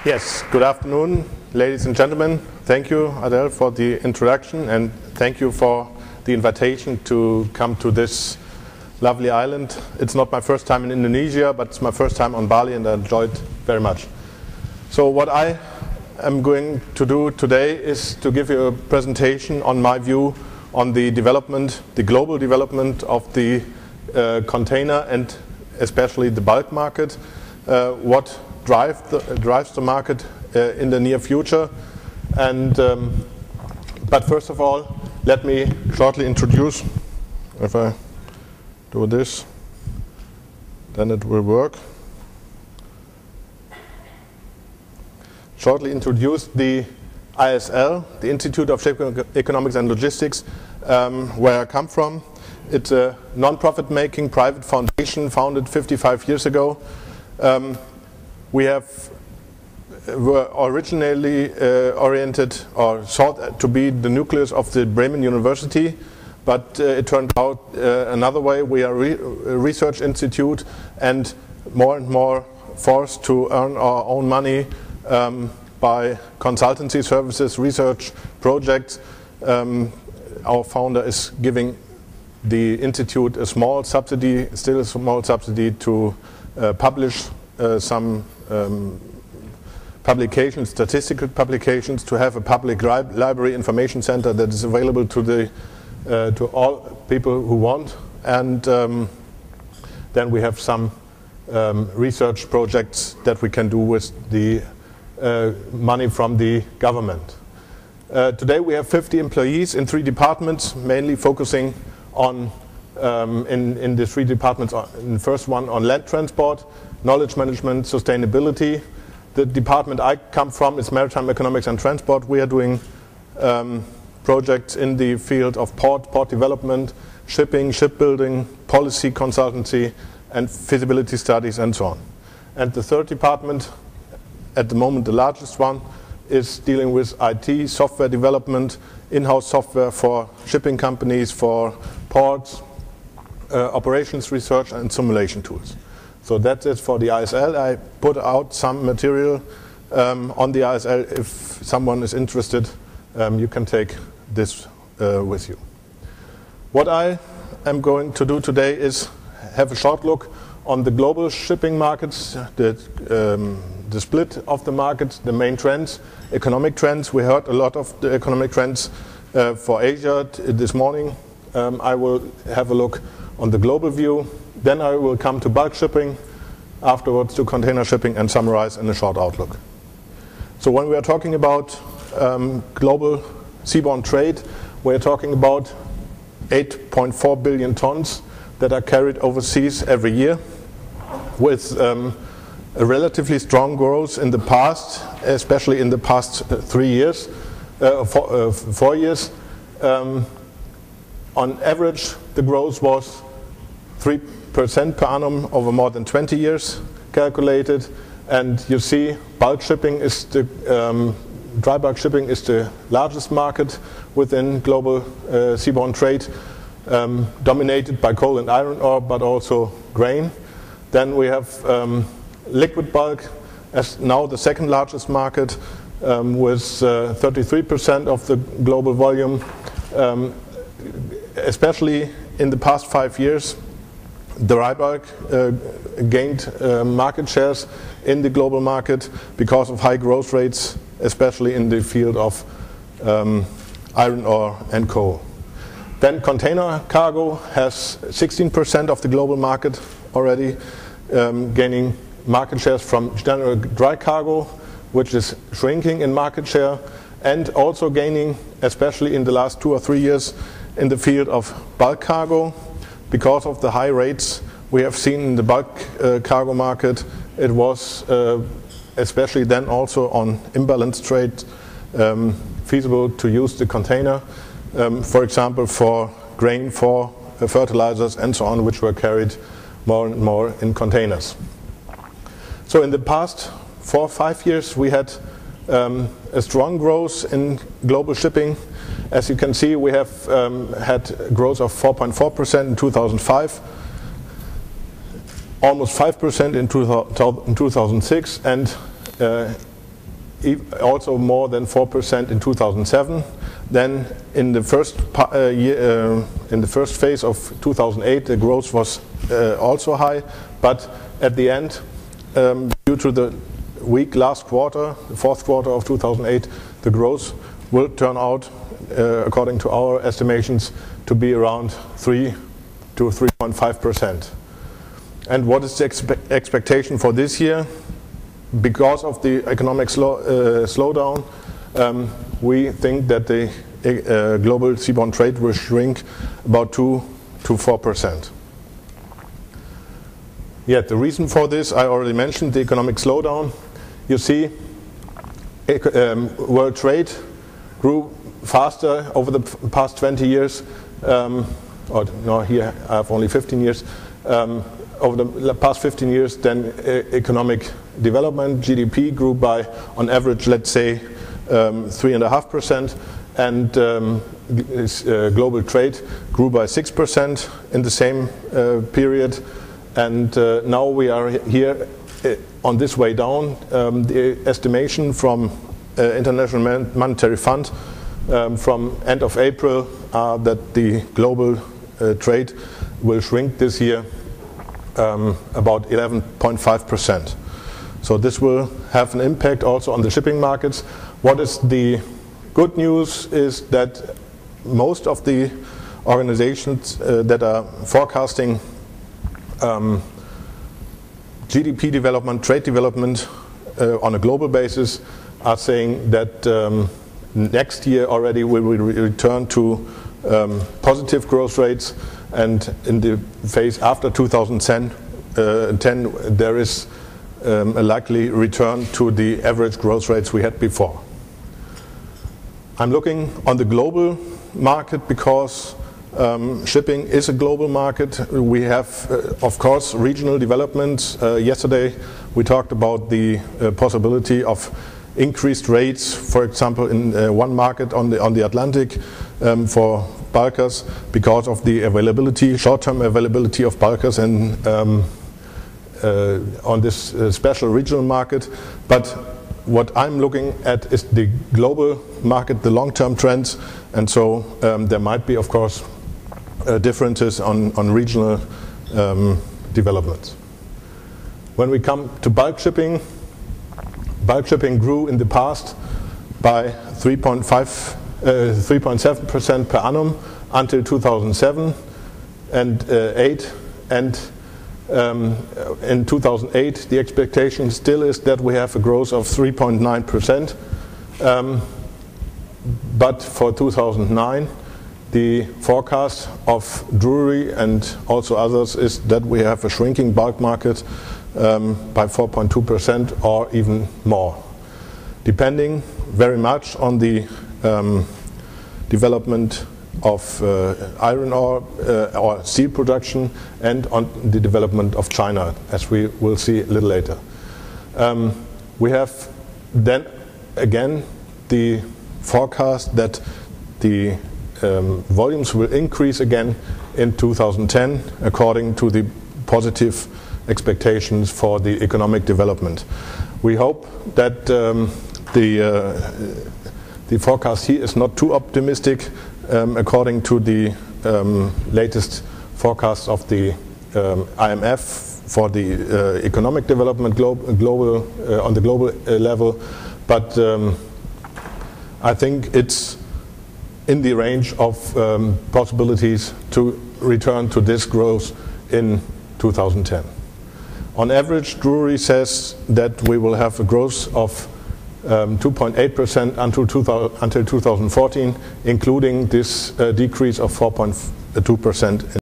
Yes, good afternoon, ladies and gentlemen. Thank you, Adele, for the introduction, and thank you for the invitation to come to this lovely island. It's not my first time in Indonesia, but it's my first time on Bali, and I enjoyed it very much. So what I am going to do today is to give you a presentation on my view on the development, the global development of the container and especially the bulk market, what drives the market in the near future. And but first of all, let me shortly introduce, if I do this, then it will work. Shortly introduce the ISL, the Institute of Shipping Economics and Logistics, where I come from. It's a non-profit making private foundation founded 55 years ago. We were originally oriented or thought to be the nucleus of the Bremen University, but it turned out another way. We are a research institute and more forced to earn our own money by consultancy services, research projects. Our founder is giving the institute a small subsidy, still a small subsidy, to publish some publications, statistical publications, to have a public library information center that is available to all people who want. And then we have some research projects that we can do with the money from the government. Today we have 50 employees in 3 departments, mainly focusing on in the 3 departments. In the first one on land transport, knowledge management, sustainability. The department I come from is maritime economics and transport. We are doing projects in the field of port development, shipping, shipbuilding, policy consultancy, and feasibility studies, and so on. And the third department, at the moment the largest one, is dealing with IT, software development, in-house software for shipping companies, for ports, operations research, and simulation tools. So that's it for the ISL. I put out some material on the ISL. If someone is interested, you can take this with you. What I am going to do today is have a short look on the global shipping markets, the split of the markets, the main trends, economic trends. We heard a lot of the economic trends for Asia this morning. I will have a look on the global view. Then I will come to bulk shipping, afterwards to container shipping, and summarize in a short outlook. So when we are talking about global seaborne trade, we are talking about 8.4 billion tons that are carried overseas every year, with a relatively strong growth in the past, especially in the past 4 years. On average, the growth was 3% per annum over more than 20 years calculated. And you see, bulk shipping is dry bulk shipping is the largest market within global seaborne trade, dominated by coal and iron ore, but also grain. Then we have liquid bulk as now the second largest market, with 33% of the global volume. Especially in the past 5 years, the dry bulk gained market shares in the global market because of high growth rates, especially in the field of iron ore and coal. Then container cargo has 16% of the global market already, gaining market shares from general dry cargo, which is shrinking in market share, and also gaining, especially in the last 2 or 3 years, in the field of bulk cargo. Because of the high rates we have seen in the bulk cargo market, it was, especially then also on imbalanced trade, feasible to use the container, for example, for grain, for fertilizers, and so on, which were carried more and more in containers. So in the past 4 or 5 years, we had a strong growth in global shipping. As you can see, we have had growth of 4.4% in 2005, almost 5% in 2006, and also more than 4% in 2007. Then in the first in the first phase of 2008, the growth was also high, but at the end, due to the weak last quarter, the fourth quarter of 2008, the growth will turn out, according to our estimations, to be around 3 to 3.5%. And what is the expectation for this year? Because of the economic slowdown, we think that the global seaborne trade will shrink about 2 to 4%. Yet the reason for this, I already mentioned, the economic slowdown. You see, world trade grew faster over the past 20 years, or no, here I have only 15 years, over the past 15 years than economic development. GDP grew by, on average, let's say, 3.5%, and global trade grew by 6% in the same period. And now we are here on this way down. The estimation from International Monetary Fund from end of April that the global trade will shrink this year about 11.5%. So this will have an impact also on the shipping markets. What is the good news is that most of the organizations that are forecasting GDP development, trade development on a global basis are saying that next year already we will return to positive growth rates, and in the phase after 2010 there is a likely return to the average growth rates we had before. I'm looking on the global market because shipping is a global market. We have, of course, regional developments. Yesterday we talked about the possibility of increased rates, for example, in one market on the Atlantic for bulkers because of the availability, short-term availability of bulkers and on this special regional market. But what I'm looking at is the global market, the long-term trends, and so there might be, of course, differences on regional developments. When we come to bulk shipping grew in the past by 3.7% per annum until 2007 and 8, and in 2008 the expectation still is that we have a growth of 3.9%, but for 2009 the forecast of Drewry and also others is that we have a shrinking bulk market by 4.2% or even more, depending very much on the development of iron ore or steel production and on the development of China, as we will see a little later. We have then again the forecast that the volumes will increase again in 2010 according to the positive expectations for the economic development. We hope that the forecast here is not too optimistic according to the latest forecast of the IMF for the economic development global on the global level, but I think it's in the range of possibilities to return to this growth in 2010. On average, Drewry says that we will have a growth of 2.8% until 2014, including this decrease of 4.2%